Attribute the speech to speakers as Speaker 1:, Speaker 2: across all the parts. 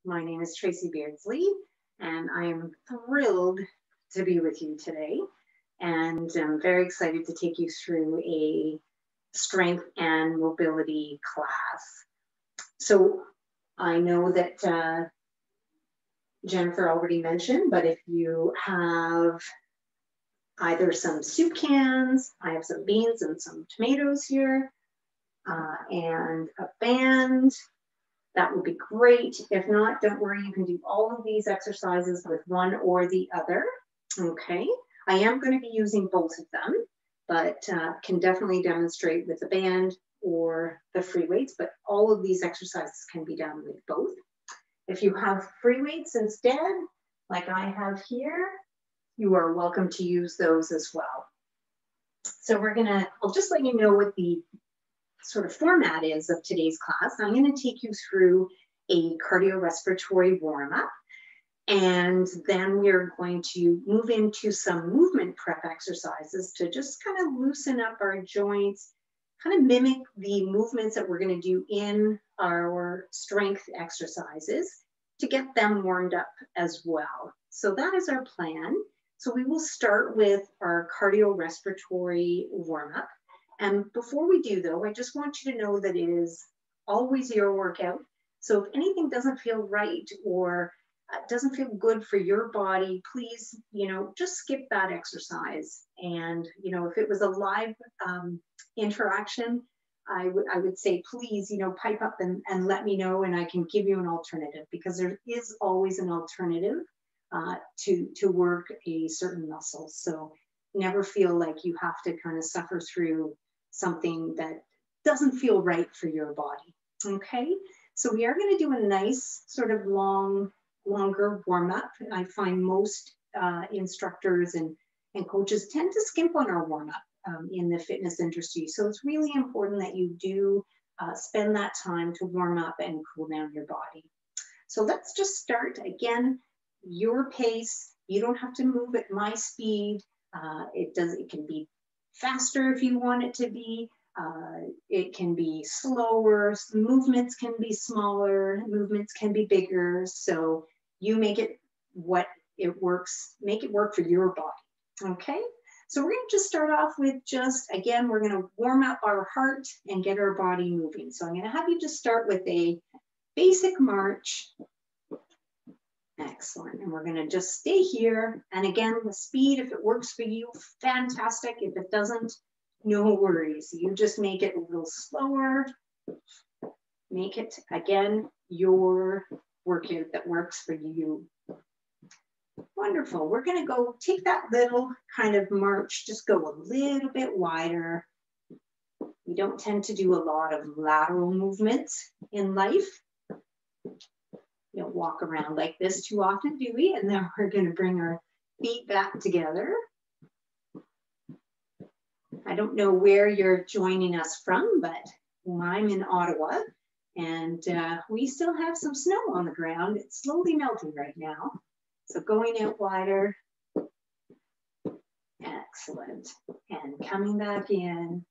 Speaker 1: My name is Tracy Beardsley, and I am thrilled to be with you today. And I'm very excited to take you through a strength and mobility class. So I know that Jennifer already mentioned, but if you have either some soup cans, I have some beans and some tomatoes here, and a band, that would be great. If not, don't worry, you can do all of these exercises with one or the other. Okay, I am going to be using both of them, but can definitely demonstrate with the band or the free weights, but all of these exercises can be done with both. If you have free weights instead, like I have here, you are welcome to use those as well. So I'll just let you know what the sort of format is of today's class. I'm going to take you through a cardiorespiratory warm-up, and then we're going to move into some movement prep exercises to just kind of loosen up our joints, kind of mimic the movements that we're going to do in our strength exercises to get them warmed up as well. So that is our plan. So we will start with our cardiorespiratory warm-up. And before we do, though, I just want you to know that it is always your workout. So if anything doesn't feel right or doesn't feel good for your body, please, just skip that exercise. And, if it was a live interaction, I would say, please, pipe up and let me know, and I can give you an alternative, because there is always an alternative to work a certain muscle. So never feel like you have to kind of suffer through something that doesn't feel right for your body. Okay, so we are going to do a nice sort of longer warm-up. I find most instructors and coaches tend to skimp on our warm-up in the fitness industry. So it's really important that you do spend that time to warm up and cool down your body. So let's just start. Again, your pace. You don't have to move at my speed. It can be faster if you want it to be. It can be slower. Movements can be smaller. Movements can be bigger. So you make it what it works. Make it work for your body. Okay. So we're going to just start off with again, we're going to warm up our heart and get our body moving. So I'm going to have you just start with a basic march. Excellent. And we're going to just stay here. And again, the speed, if it works for you, fantastic. If it doesn't, no worries. You just make it a little slower. Make it, again, your workout that works for you. Wonderful. We're going to go take that little kind of march, just go a little bit wider. We don't tend to do a lot of lateral movements in life. We don't walk around like this too often, do we? And then we're going to bring our feet back together. I don't know where you're joining us from, but I'm in Ottawa, and we still have some snow on the ground. It's slowly melting right now. So going out wider. Excellent. And coming back in.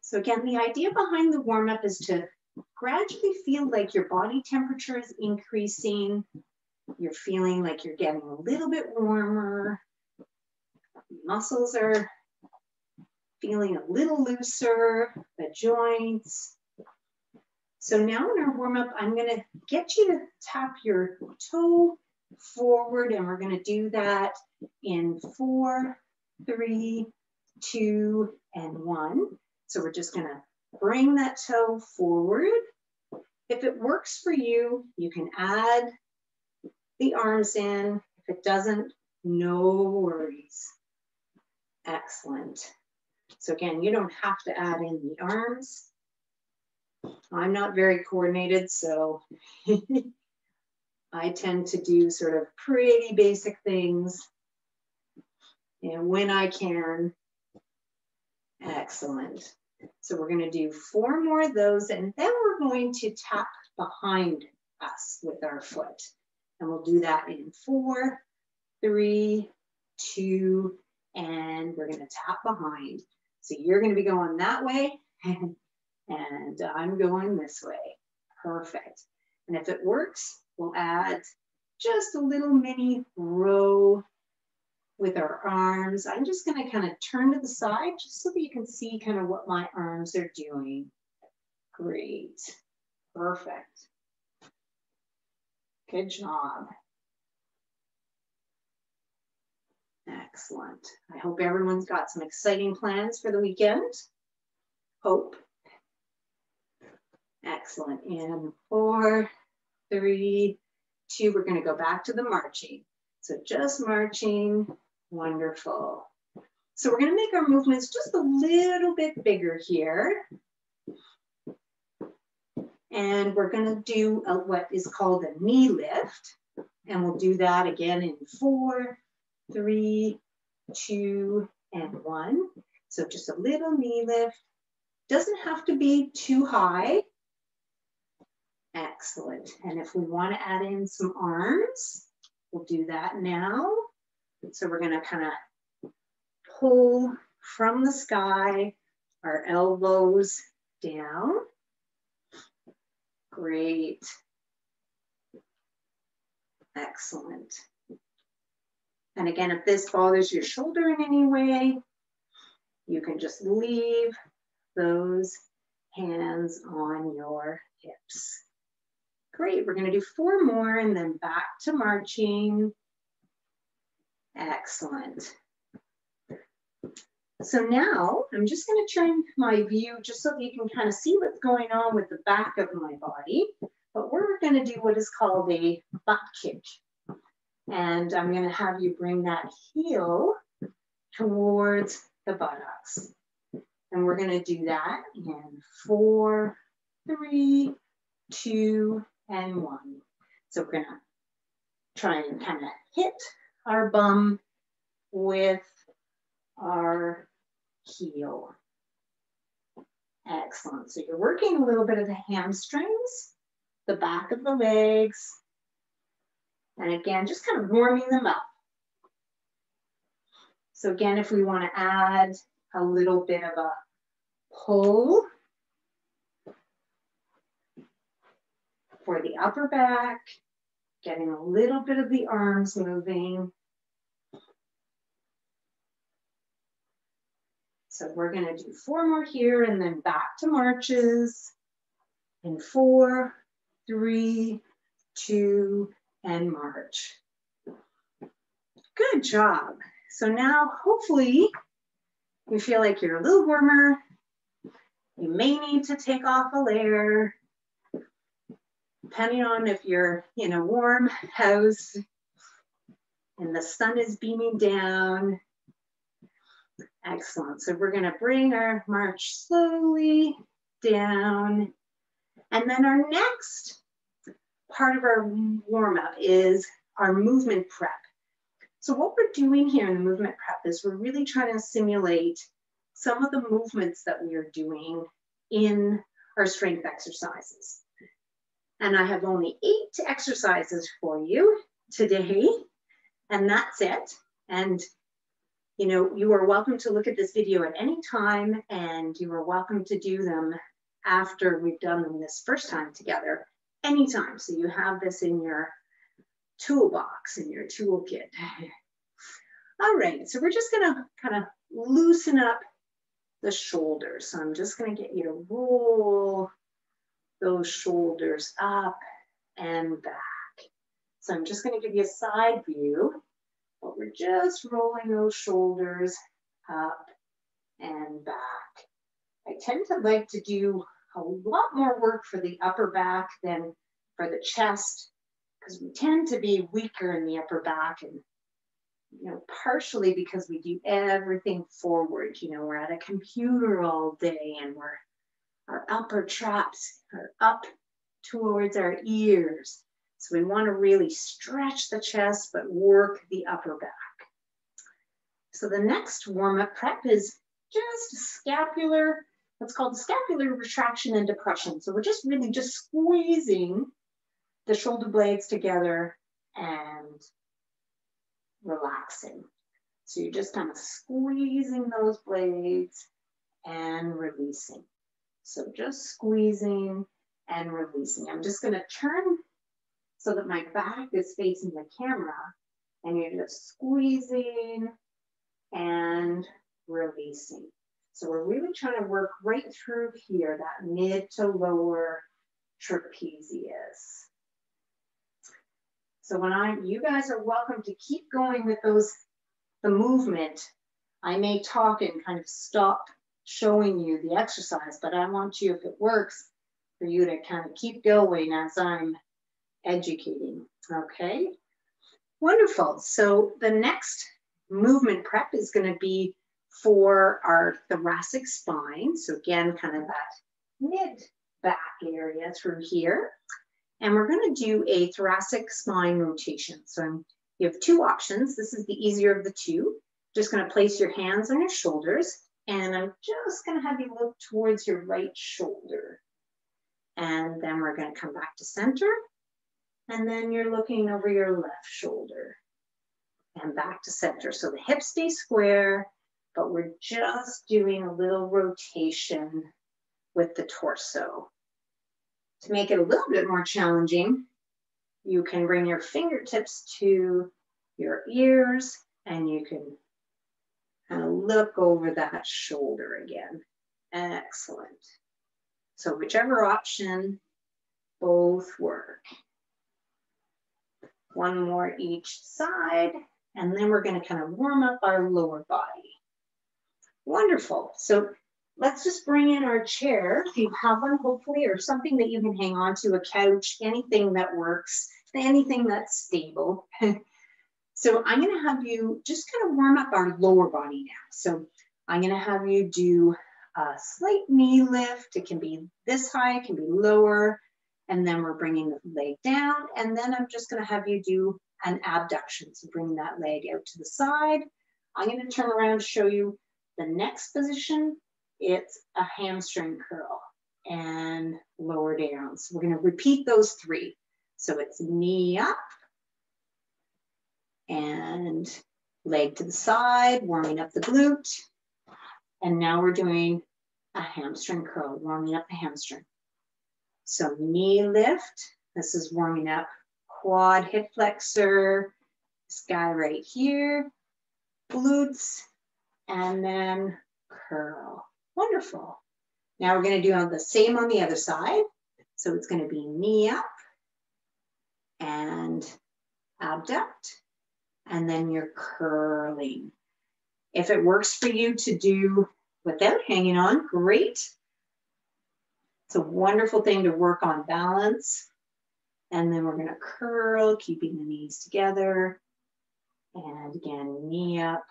Speaker 1: So again, the idea behind the warm-up is to gradually feel like your body temperature is increasing. You're feeling like you're getting a little bit warmer. Muscles are feeling a little looser, the joints. So now in our warm-up, I'm going to get you to tap your toe forward, and we're going to do that in 4, 3, 2, and 1. So we're just going to bring that toe forward. If it works for you, you can add the arms in. If it doesn't, no worries. Excellent. So again, you don't have to add in the arms. I'm not very coordinated, so I tend to do sort of pretty basic things. And when I can, excellent. So we're going to do 4 more of those, and then we're going to tap behind us with our foot. And we'll do that in 4, 3, 2, and we're going to tap behind. So you're going to be going that way, and I'm going this way. Perfect. And if it works, we'll add just a little mini row with our arms. I'm just going to kind of turn to the side just so that you can see kind of what my arms are doing. Great. Perfect. Good job. Excellent. I hope everyone's got some exciting plans for the weekend. Hope. Excellent. And 4, 3, 2, we're going to go back to the marching. So just marching. Wonderful. So we're going to make our movements just a little bit bigger here. And we're going to do what is called a knee lift. And we'll do that again in 4, 3, 2, and 1. So just a little knee lift. Doesn't have to be too high. Excellent. And if we want to add in some arms, we'll do that now. So we're going to kind of pull from the sky, our elbows down. Great. Excellent. And again, if this bothers your shoulder in any way, you can just leave those hands on your hips. Great, we're gonna do 4 more and then back to marching. Excellent. So now I'm just gonna turn my view just so that you can kind of see what's going on with the back of my body. But we're gonna do what is called a butt kick. And I'm gonna have you bring that heel towards the buttocks. And we're gonna do that in 4, 3, 2, and 1. So we're gonna try and kind of hit our bum with our heel. Excellent. So you're working a little bit of the hamstrings, the back of the legs, and again, just kind of warming them up. So again, if we want to add a little bit of a pull for the upper back, getting a little bit of the arms moving. So we're going to do 4 more here and then back to marches in 4, 3, 2, and march. Good job. So now hopefully you feel like you're a little warmer. You may need to take off a layer, depending on if you're in a warm house and the sun is beaming down. Excellent. So we're going to bring our march slowly down. And then our next part of our warm-up is our movement prep. So what we're doing here in the movement prep is we're really trying to simulate some of the movements that we are doing in our strength exercises. And I have only 8 exercises for you today, and that's it. And you know, you are welcome to look at this video at any time, and you are welcome to do them after we've done them this first time together, anytime. So you have this in your toolbox, in your toolkit. All right, so we're just gonna kind of loosen up the shoulders. So I'm just gonna get you to roll those shoulders up and back. So I'm just gonna give you a side view. But we're just rolling those shoulders up and back. I tend to like to do a lot more work for the upper back than for the chest, because we tend to be weaker in the upper back, and you know, partially because we do everything forward. You know, we're at a computer all day, and our upper traps are up towards our ears. So we want to really stretch the chest, but work the upper back. So the next warm-up prep is just scapular, what's called scapular retraction and depression. So we're just really just squeezing the shoulder blades together and relaxing. So you're just kind of squeezing those blades and releasing. So just squeezing and releasing. I'm just gonna turn so that my back is facing the camera, and you're just squeezing and releasing. So we're really trying to work right through here, that mid to lower trapezius. So when you guys are welcome to keep going with the movement. I may talk and kind of stop showing you the exercise, but I want you, if it works, for you to kind of keep going as I'm educating, okay? Wonderful. So the next movement prep is going to be for our thoracic spine. So again, kind of that mid-back area through here. And we're going to do a thoracic spine rotation. So you have two options. This is the easier of the two. Just going to place your hands on your shoulders, and I'm just going to have you look towards your right shoulder. And then we're going to come back to center. And then you're looking over your left shoulder and back to center. So the hips stay square, but we're just doing a little rotation with the torso. To make it a little bit more challenging, you can bring your fingertips to your ears and you can kind of look over that shoulder again. Excellent. So whichever option, both work. One more each side, and then we're going to kind of warm up our lower body. Wonderful. So let's just bring in our chair, if you have one, hopefully, or something that you can hang on to, a couch, anything that works, anything that's stable. So I'm going to have you just kind of warm up our lower body now. So I'm going to have you do a slight knee lift. It can be this high, it can be lower. And then we're bringing the leg down. And then I'm just going to have you do an abduction. So bring that leg out to the side. I'm going to turn around to show you the next position. It's a hamstring curl and lower down. So we're going to repeat those three. So it's knee up and leg to the side, warming up the glute. And now we're doing a hamstring curl, warming up the hamstring. So knee lift, this is warming up quad hip flexor, this guy right here, glutes, and then curl. Wonderful. Now we're going to do the same on the other side. So it's going to be knee up and abduct, and then you're curling. If it works for you to do without hanging on, great. It's a wonderful thing to work on balance. And then we're going to curl, keeping the knees together. And again, knee up,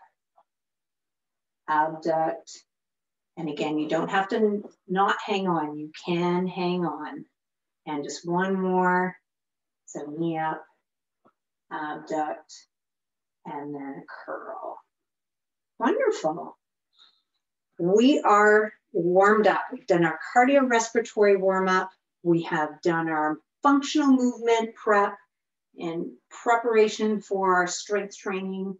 Speaker 1: abduct. And again, you don't have to not hang on. You can hang on. And just one more. So knee up, abduct, and then curl. Wonderful. We are warmed up. We've done our cardiorespiratory warm-up. We have done our functional movement prep in preparation for our strength training.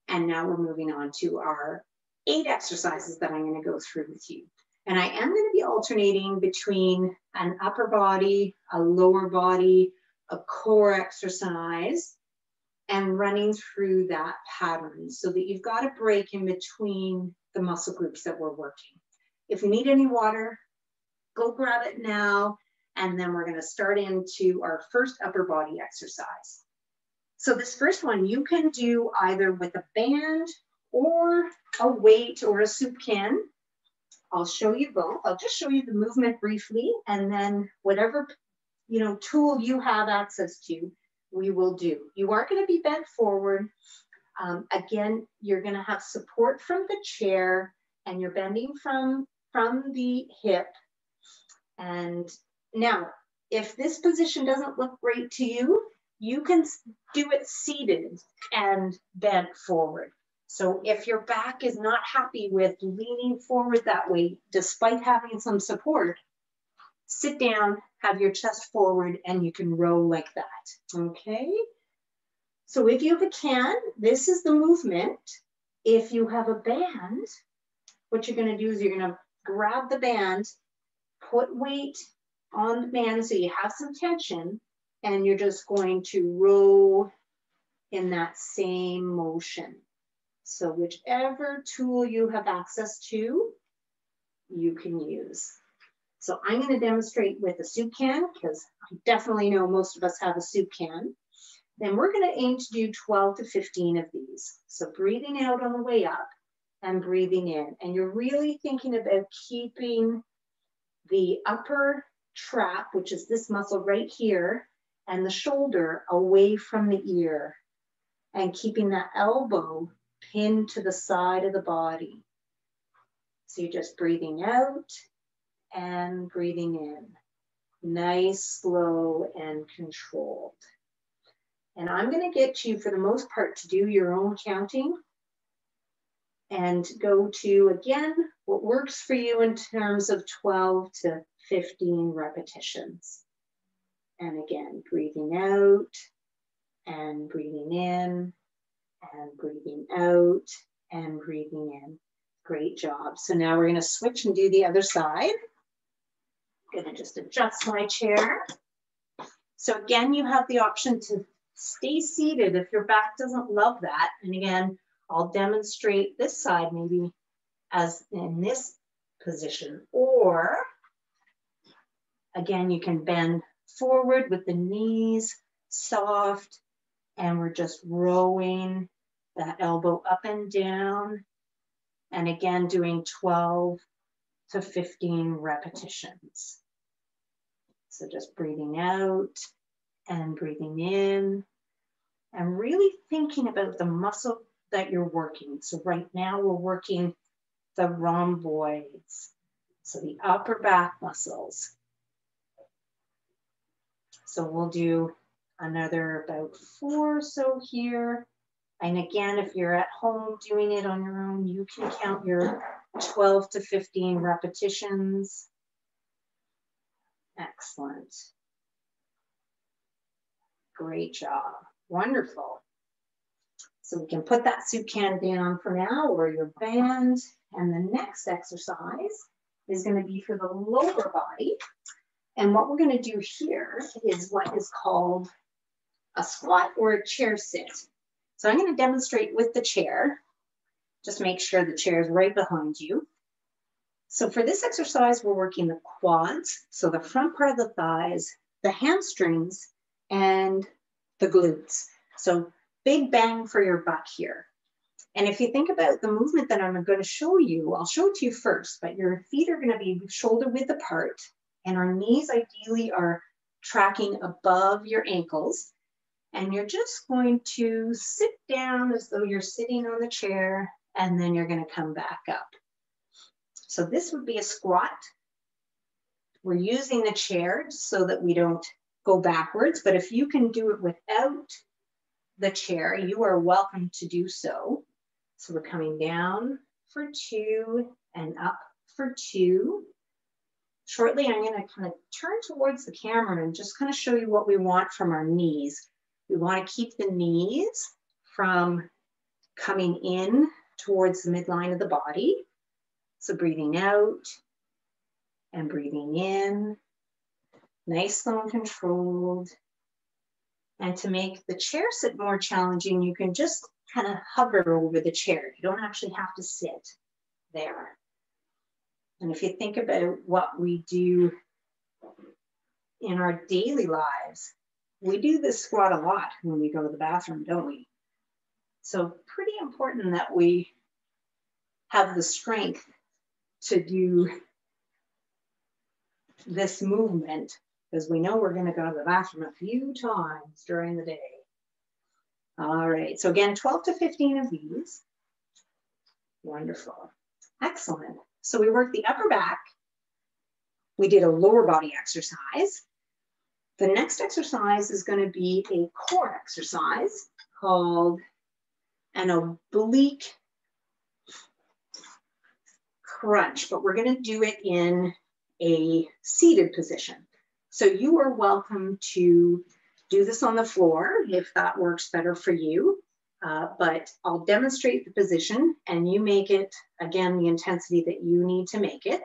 Speaker 1: And now we're moving on to our 8 exercises that I'm going to go through with you. And I am going to be alternating between an upper body, a lower body, a core exercise, and running through that pattern so that you've got a break in between the muscle groups that we're working. If you need any water, go grab it now, and then we're going to start into our first upper body exercise. So this first one, you can do either with a band or a weight or a soup can. I'll show you both. I'll just show you the movement briefly, and then whatever tool you have access to, we will do. You are going to be bent forward. Again, you're going to have support from the chair, and you're bending from the hip. And now, if this position doesn't look great to you, you can do it seated and bent forward. So if your back is not happy with leaning forward that way, despite having some support, sit down, have your chest forward, and you can row like that, okay? So if you have a can, this is the movement. If you have a band, what you're gonna do is you're gonna grab the band, put weight on the band so you have some tension, and you're just going to row in that same motion. So whichever tool you have access to, you can use. So I'm going to demonstrate with a soup can because I definitely know most of us have a soup can. Then we're going to aim to do 12 to 15 of these. So breathing out on the way up and breathing in. And you're really thinking about keeping the upper trap, which is this muscle right here, and the shoulder away from the ear, and keeping that elbow pinned to the side of the body. So you're just breathing out and breathing in. Nice, slow, and controlled. And I'm going to get you, for the most part, to do your own counting and go to, again, what works for you in terms of 12 to 15 repetitions. And again, breathing out and breathing in and breathing out and breathing in. Great job. So now we're going to switch and do the other side. I'm going to just adjust my chair. So again, you have the option to stay seated if your back doesn't love that. And again, I'll demonstrate this side maybe as in this position. Or again, you can bend forward with the knees soft, and we're just rowing that elbow up and down. And again, doing 12 to 15 repetitions. So just breathing out and breathing in, and really thinking about the muscle that you're working. So right now we're working the rhomboids, so the upper back muscles. So we'll do another about 4 or so here. And again, if you're at home doing it on your own, you can count your 12 to 15 repetitions. Excellent. Great job. Wonderful. So we can put that soup can down for now, or your band. And the next exercise is going to be for the lower body. And what we're going to do here is what is called a squat or a chair sit. So I'm going to demonstrate with the chair. Just make sure the chair is right behind you. So for this exercise, we're working the quads, so the front part of the thighs, the hamstrings, and the glutes. So big bang for your buck here. And if you think about the movement that I'm going to show you, I'll show it to you first, but your feet are going to be shoulder width apart, and our knees ideally are tracking above your ankles. And you're just going to sit down as though you're sitting on the chair, and then you're going to come back up. So this would be a squat. We're using the chair so that we don't go backwards, but if you can do it without the chair, you are welcome to do so. So we're coming down for 2 and up for 2. Shortly, I'm going to kind of turn towards the camera and just kind of show you what we want from our knees. We want to keep the knees from coming in towards the midline of the body. So breathing out and breathing in, nice, slow, and controlled. And to make the chair sit more challenging, you can just kind of hover over the chair. You don't actually have to sit there. And if you think about what we do in our daily lives, we do this squat a lot when we go to the bathroom, don't we? So pretty important that we have the strength to do this movement, because we know we're going to go to the bathroom a few times during the day. All right, so again, 12 to 15 of these. Wonderful. Excellent. So we worked the upper back. We did a lower body exercise. The next exercise is going to be a core exercise called an oblique crunch, but we're going to do it in a seated position. So you are welcome to do this on the floor if that works better for you, but I'll demonstrate the position and you make it, again, the intensity that you need to make it.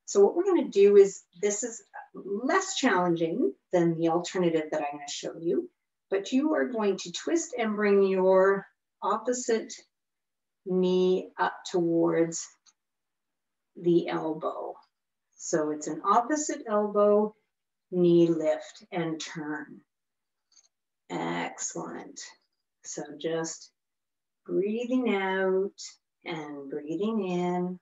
Speaker 1: So what we're going to do is, this is less challenging than the alternative that I'm going to show you, but you are going to twist and bring your opposite knee up towards the elbow. So it's an opposite elbow, knee lift and turn. Excellent. So just breathing out and breathing in.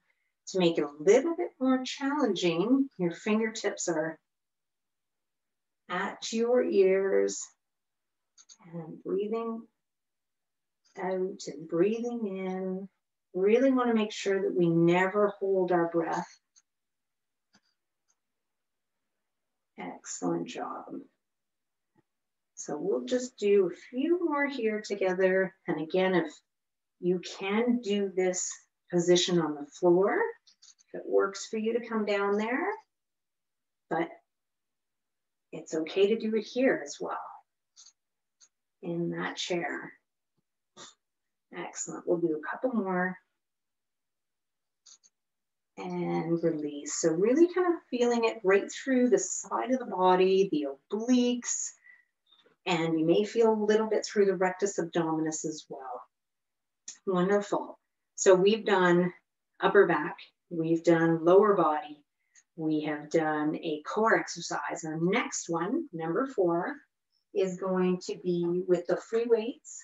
Speaker 1: To make it a little bit more challenging, your fingertips are at your ears and breathing out and breathing in. Really want to make sure that we never hold our breath. Excellent job. So we'll just do a few more here together. And again, if you can do this position on the floor, if it works for you to come down there, but it's okay to do it here as well, in that chair. Excellent. We'll do a couple more. And release. So really kind of feeling it right through the side of the body, the obliques, and you may feel a little bit through the rectus abdominis as well. Wonderful. So we've done upper back, we've done lower body, we have done a core exercise. Our next one, number 4, is going to be with the free weights,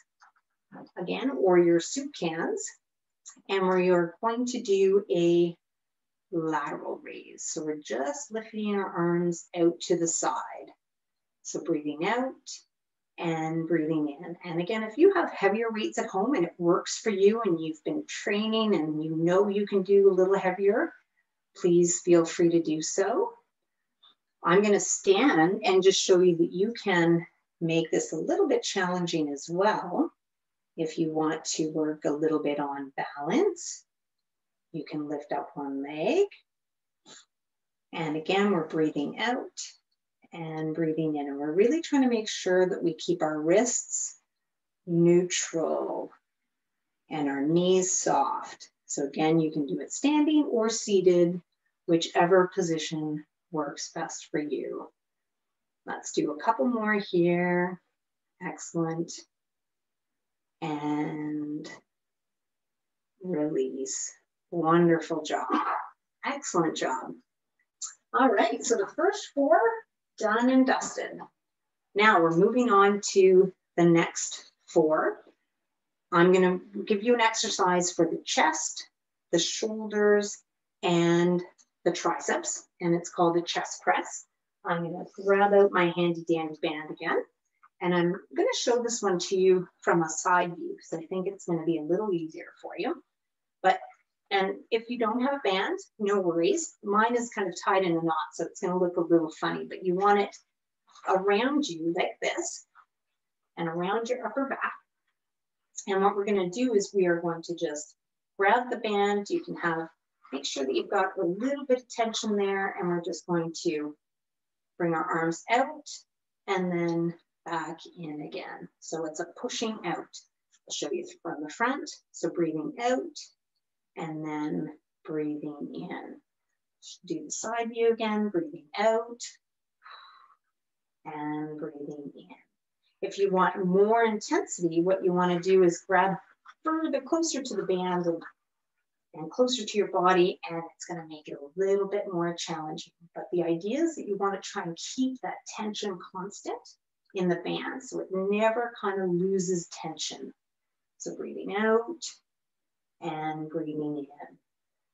Speaker 1: again, or your soup cans, and where you're going to do a lateral raise. So we're just lifting our arms out to the side. So breathing out and breathing in. And again, if you have heavier weights at home and it works for you and you've been training and you know you can do a little heavier, please feel free to do so. I'm going to stand and just show you that you can make this a little bit challenging as well. If you want to work a little bit on balance, you can lift up one leg. And again, we're breathing out and breathing in. And we're really trying to make sure that we keep our wrists neutral and our knees soft. So again, you can do it standing or seated, whichever position works best for you. Let's do a couple more here. Excellent. And release. Wonderful job. Excellent job. All right, so the first 4 done and dusted. Now we're moving on to the next 4. I'm going to give you an exercise for the chest, the shoulders, and the triceps, and it's called a chest press. I'm going to grab out my handy dandy band again, and I'm going to show this one to you from a side view because I think it's going to be a little easier for you. And if you don't have a band, no worries. Mine is kind of tied in a knot, so it's going to look a little funny, but you want it around you like this and around your upper back. And what we're going to do is we are going to just grab the band. You can make sure that you've got a little bit of tension there, and we're just going to bring our arms out and then back in again. So it's a pushing out. I'll show you from the front. So breathing out and then breathing in. Do the side view again, breathing out and breathing in. If you want more intensity, what you want to do is grab further closer to the band and closer to your body, and it's going to make it a little bit more challenging. But the idea is that you want to try and keep that tension constant in the band so it never kind of loses tension. So breathing out and breathing in.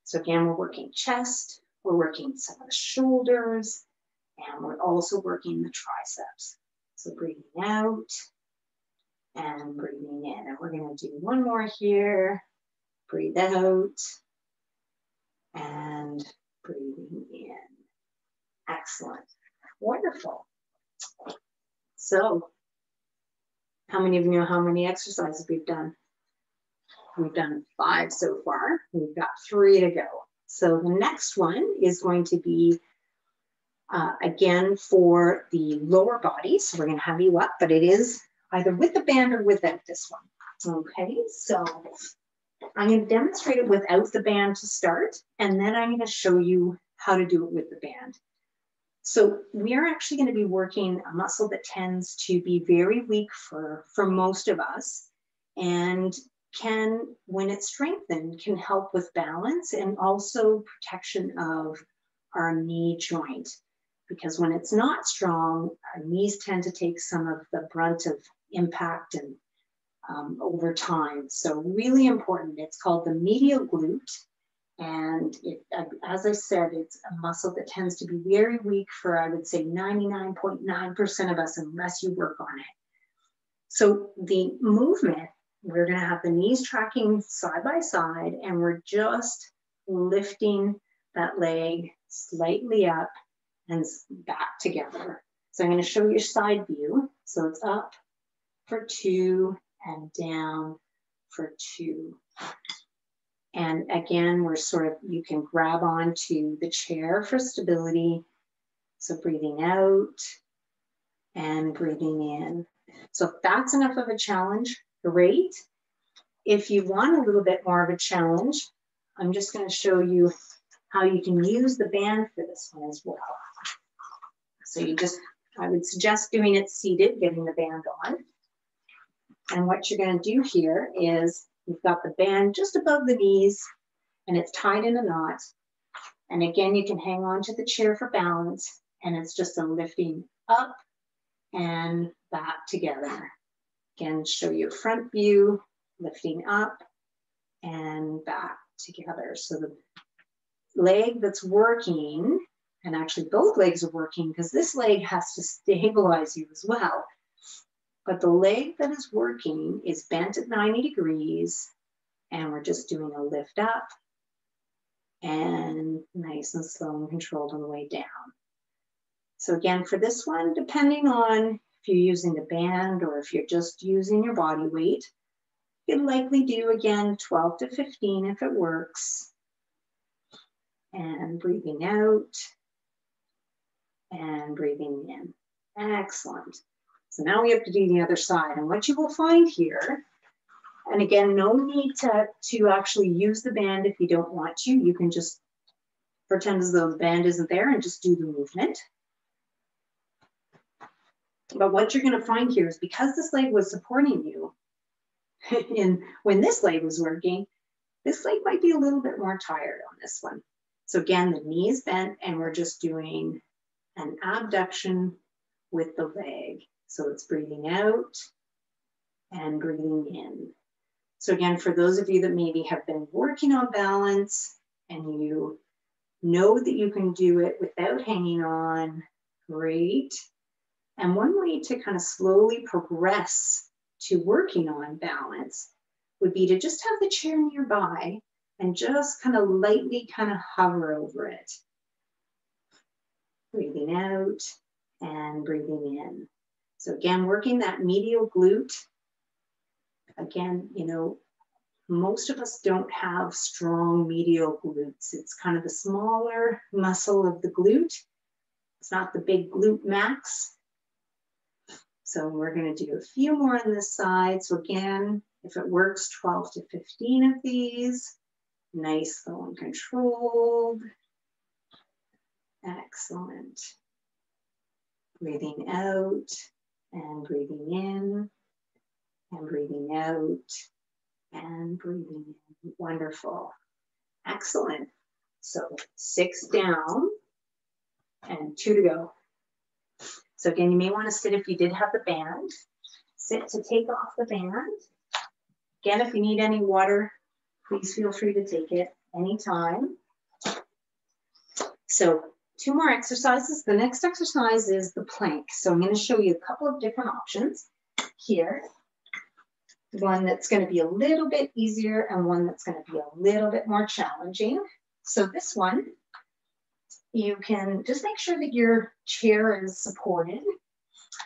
Speaker 1: So again, we're working chest, we're working some of the shoulders, and we're also working the triceps. So breathing out and breathing in. And we're going to do one more here. Breathe out and breathing in. Excellent. Wonderful. So how many of you know how many exercises we've done? We've done 5 so far. We've got 3 to go. So the next one is going to be, again, for the lower body. So we're going to have you up, but it is either with the band or without this one. Okay, so I'm going to demonstrate it without the band to start, and then I'm going to show you how to do it with the band. So we are actually going to be working a muscle that tends to be very weak for most of us, and can, when it's strengthened, can help with balance and also protection of our knee joint. Because when it's not strong, our knees tend to take some of the brunt of impact and over time. So really important. It's called the medial glute. And it, as I said, it's a muscle that tends to be very weak for, I would say, 99.9% of us, unless you work on it. So the movement, we're going to have the knees tracking side by side, and we're just lifting that leg slightly up and back together. So I'm going to show you side view. So it's up for 2 and down for 2. And again, we're sort of, you can grab onto the chair for stability. So breathing out and breathing in. So if that's enough of a challenge, great. If you want a little bit more of a challenge, I'm just going to show you how you can use the band for this one as well. So you just, I would suggest doing it seated, getting the band on. And what you're going to do here is you've got the band just above the knees and it's tied in a knot. And again, you can hang on to the chair for balance, and it's just a lifting up and back together. Again, show you a front view, lifting up and back together. So the leg that's working, and actually both legs are working because this leg has to stabilize you as well. But the leg that is working is bent at 90 degrees, and we're just doing a lift up and nice and slow and controlled on the way down. So again, for this one, depending on if you're using the band or if you're just using your body weight, you'd likely do, again, 12 to 15 if it works. And breathing out and breathing in. Excellent. So now we have to do the other side. And what you will find here, and again, no need to actually use the band if you don't want to. You can just pretend as though the band isn't there and just do the movement. But what you're going to find here is, because this leg was supporting you, when this leg was working, this leg might be a little bit more tired on this one. So again, the knee is bent and we're just doing an abduction with the leg. So it's breathing out and breathing in. So again, for those of you that maybe have been working on balance and you know that you can do it without hanging on, great. And one way to kind of slowly progress to working on balance would be to just have the chair nearby and just kind of lightly kind of hover over it. Breathing out and breathing in. So again, working that medial glute. Again, you know, most of us don't have strong medial glutes. It's kind of the smaller muscle of the glute. It's not the big glute max. So we're going to do a few more on this side. So again, if it works, 12 to 15 of these. Nice, slow and controlled. Excellent. Breathing out and breathing in and breathing out and breathing in. Wonderful. Excellent. So 6 down and 2 to go. So again, you may want to sit if you did have the band. Sit to take off the band. Again, if you need any water, please feel free to take it anytime. So 2 more exercises. The next exercise is the plank. So I'm going to show you a couple of different options here. One that's going to be a little bit easier and one that's going to be a little bit more challenging. So this one, you can just make sure that your chair is supported.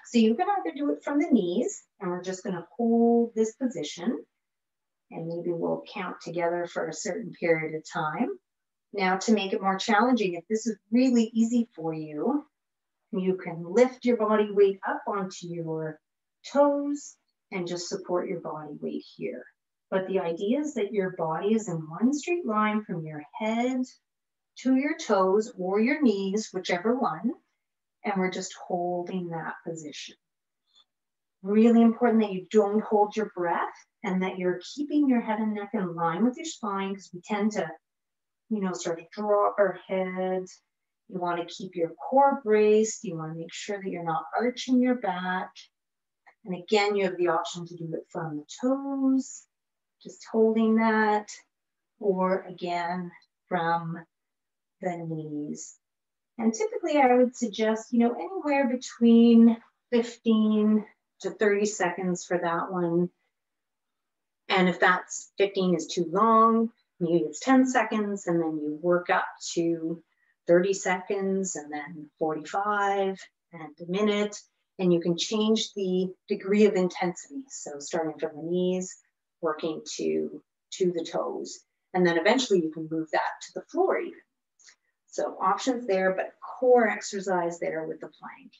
Speaker 1: So you can either do it from the knees, and we're just going to hold this position, and maybe we'll count together for a certain period of time. Now, to make it more challenging, if this is really easy for you, you can lift your body weight up onto your toes and just support your body weight here. But the idea is that your body is in one straight line from your head to your toes or your knees, whichever one. and we're just holding that position. Really important that you don't hold your breath and that you're keeping your head and neck in line with your spine, because we tend to, sort of drop our head. You want to keep your core braced. You want to make sure that you're not arching your back. And again, you have the option to do it from the toes, just holding that, or again, from the knees. And typically I would suggest, anywhere between 15 to 30 seconds for that one. And if that's 15 is too long, maybe it's 10 seconds, and then you work up to 30 seconds and then 45 and a minute, and you can change the degree of intensity. So starting from the knees, working to the toes, and then eventually you can move that to the floor even. So options there, but core exercise there with the plank.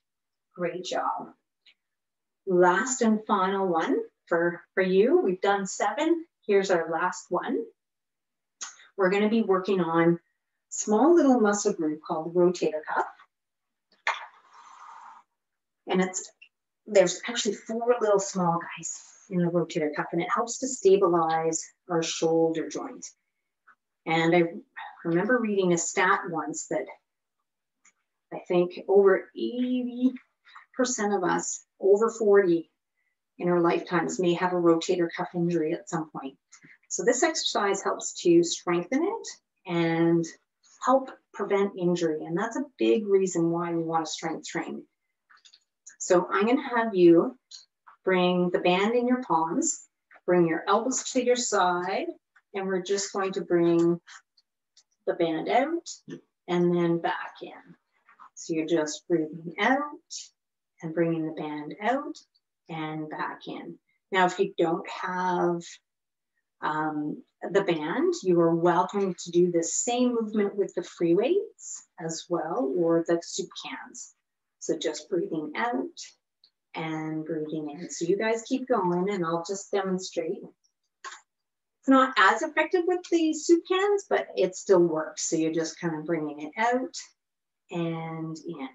Speaker 1: Great job. Last and final one for you. We've done 7. Here's our last one. We're going to be working on small little muscle group called rotator cuff. And there's actually 4 little small guys in the rotator cuff, and it helps to stabilize our shoulder joint. And I remember reading a stat once that I think over 80% of us over 40 in our lifetimes may have a rotator cuff injury at some point. So this exercise helps to strengthen it and help prevent injury. And that's a big reason why we want to strength train. So I'm going to have you bring the band in your palms, bring your elbows to your side, and we're just going to bring the band out and then back in. So you're just breathing out and bringing the band out and back in. Now, if you don't have the band, you are welcome to do the same movement with the free weights as well, or the soup cans. So just breathing out and breathing in. So you guys keep going and I'll just demonstrate. It's not as effective with the soup cans, but it still works. So you're just kind of bringing it out and in.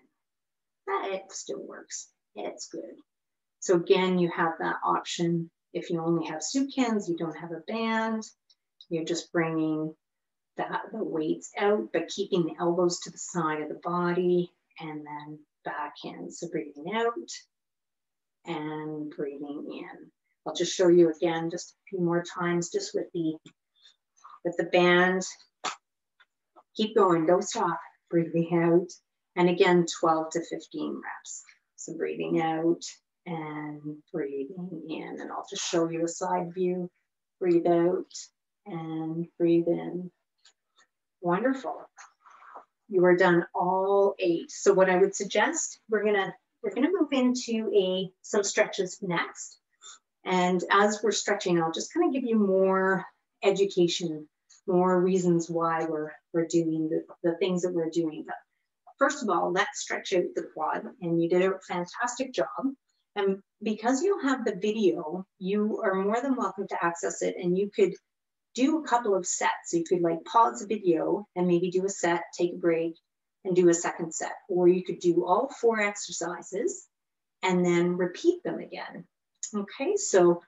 Speaker 1: It still works. It's good. So again, you have that option. If you only have soup cans, you don't have a band, you're just bringing the weights out, but keeping the elbows to the side of the body and then back in. So breathing out and breathing in. I'll just show you again just a few more times just with the band. Keep going, don't stop. Breathing out. And again, 12 to 15 reps. So breathing out and breathing in. And I'll just show you a side view. Breathe out and breathe in. Wonderful. You are done all 8. So what I would suggest, we're gonna move into some stretches next. And as we're stretching, I'll just kind of give you more education, more reasons why we're doing the things that we're doing. But first of all, let's stretch out the quad, and you did a fantastic job. And because you have the video, you are more than welcome to access it, and you could do a couple of sets. So you could like pause the video and maybe do a set, take a break, and do a second set. Or you could do all 4 exercises and then repeat them again. Okay, so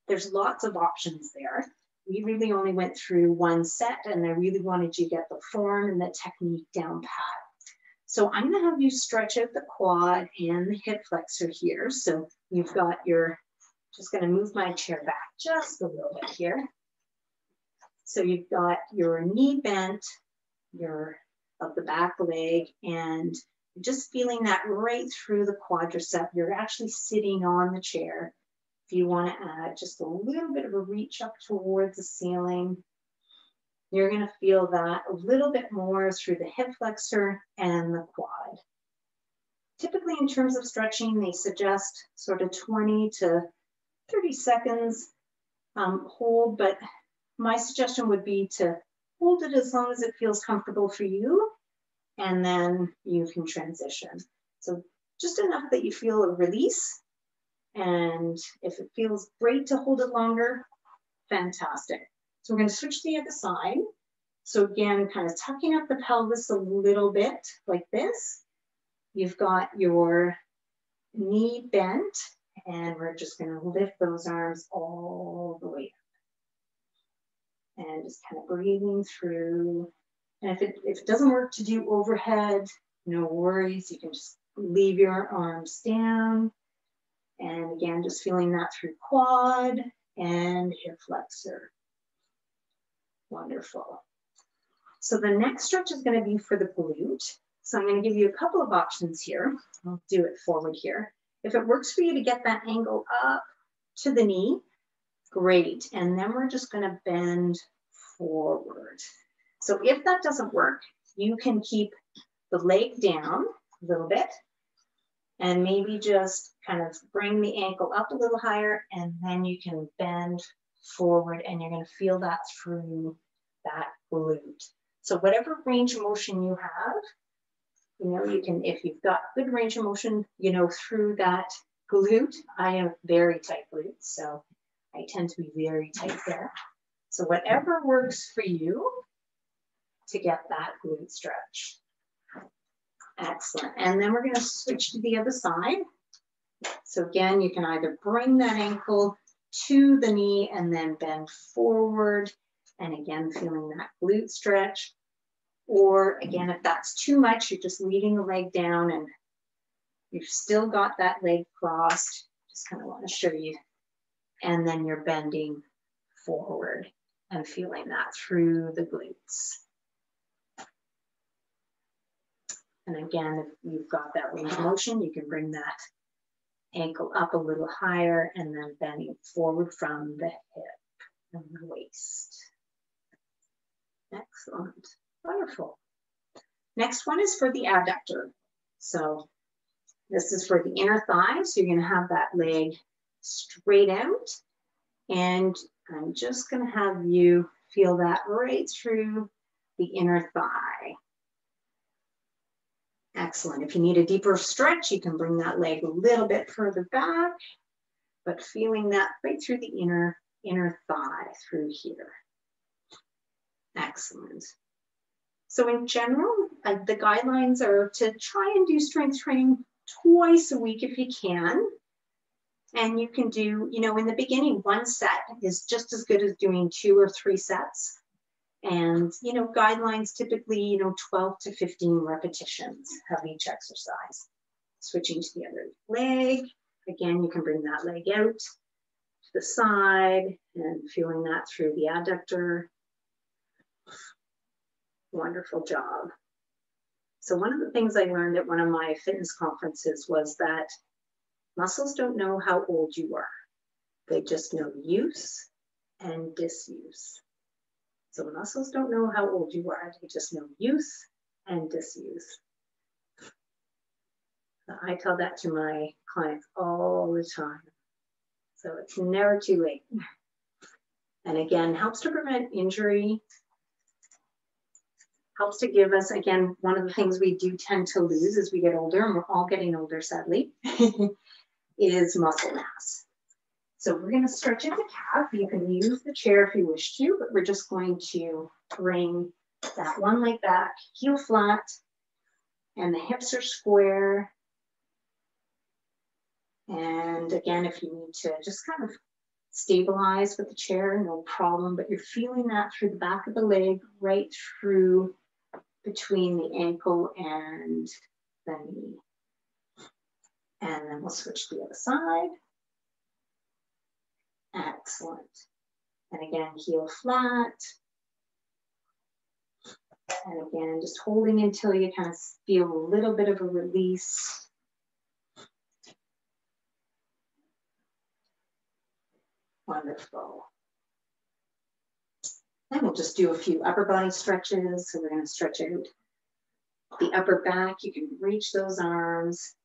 Speaker 1: there's lots of options there. We really only went through 1 set, and I really wanted you to get the form and the technique down pat. So I'm gonna have you stretch out the quad and the hip flexor here. So you've got just gonna move my chair back just a little bit here. So you've got your knee bent, of the back leg, and just feeling that right through the quadricep. You're actually sitting on the chair. If you want to add just a little bit of a reach up towards the ceiling, you're going to feel that a little bit more through the hip flexor and the quad. Typically, in terms of stretching, they suggest sort of 20 to 30 seconds hold, but my suggestion would be to hold it as long as it feels comfortable for you, and then you can transition. So just enough that you feel a release, and if it feels great to hold it longer, fantastic. So we're going to switch to the other side. So again, kind of tucking up the pelvis a little bit like this, you've got your knee bent, and we're just going to lift those arms all the way up. And just kind of breathing through. And if it doesn't work to do overhead, no worries. You can just leave your arms down. And again, just feeling that through quad and hip flexor. Wonderful. So the next stretch is going to be for the glute. So I'm going to give you a couple of options here. I'll do it forward here. If it works for you to get that angle up to the knee, great. And then we're just going to bend forward. So if that doesn't work, you can keep the leg down a little bit and maybe just kind of bring the ankle up a little higher, and then you can bend forward and you're going to feel that through that glute. So whatever range of motion you have, you know, you can, if you've got good range of motion, you know, through that glute. I have very tight glutes, so I tend to be very tight there. So whatever works for you to get that glute stretch. Excellent. And then we're going to switch to the other side. So again, you can either bring that ankle to the knee and then bend forward. And again, feeling that glute stretch. Or again, if that's too much, you're just leaving the leg down and you've still got that leg crossed. Just kind of want to show you. And then you're bending forward and feeling that through the glutes. And again, if you've got that range of motion, you can bring that ankle up a little higher and then bending forward from the hip and the waist. Excellent. Wonderful. Next one is for the adductor. So this is for the inner thigh. So you're going to have that leg straight out. And I'm just going to have you feel that right through the inner thigh. Excellent. If you need a deeper stretch, you can bring that leg a little bit further back, but feeling that right through the inner thigh through here. Excellent. So in general, the guidelines are to try and do strength training twice a week if you can. And you can do, you know, in the beginning, one set is just as good as doing 2 or 3 sets. And, you know, guidelines typically, you know, 12 to 15 repetitions of each exercise. Switching to the other leg. Again, you can bring that leg out to the side and feeling that through the adductor. Wonderful job. So one of the things I learned at one of my fitness conferences was that muscles don't know how old you are. They just know use and disuse. So muscles don't know how old you are. They just know use and disuse. I tell that to my clients all the time. So it's never too late. And again, helps to prevent injury. Helps to give us, again, one of the things we do tend to lose as we get older, and we're all getting older, sadly, is muscle mass. So we're going to stretch at the calf. You can use the chair if you wish to, but we're just going to bring that one leg back, heel flat, and the hips are square. And again, if you need to just kind of stabilize with the chair, no problem, but you're feeling that through the back of the leg, right through between the ankle and the knee. And then we'll switch to the other side. Excellent. And again, heel flat. And again, just holding until you kind of feel a little bit of a release. Wonderful. And we'll just do a few upper body stretches. So we're going to stretch out the upper back. You can reach those arms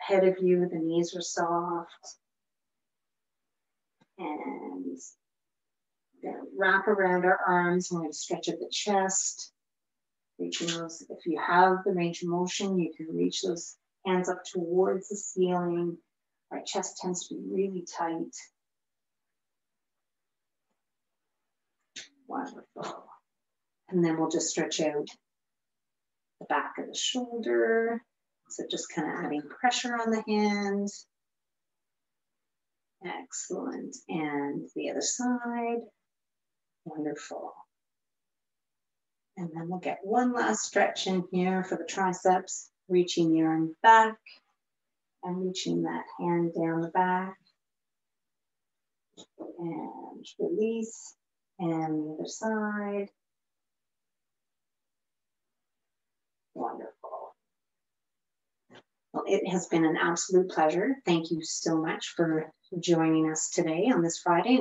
Speaker 1: ahead of you. The knees are soft. And we're going to wrap around our arms. We're going to stretch out the chest. Reaching those, if you have the range of motion, you can reach those hands up towards the ceiling. Our chest tends to be really tight. Wonderful. And then we'll just stretch out the back of the shoulder. So just kind of adding pressure on the hand. Excellent. And the other side. Wonderful. And then we'll get one last stretch in here for the triceps, reaching your arm back and reaching that hand down the back. And release. And the other side. Wonderful. Well, it has been an absolute pleasure. Thank you so much for joining us today on this Friday.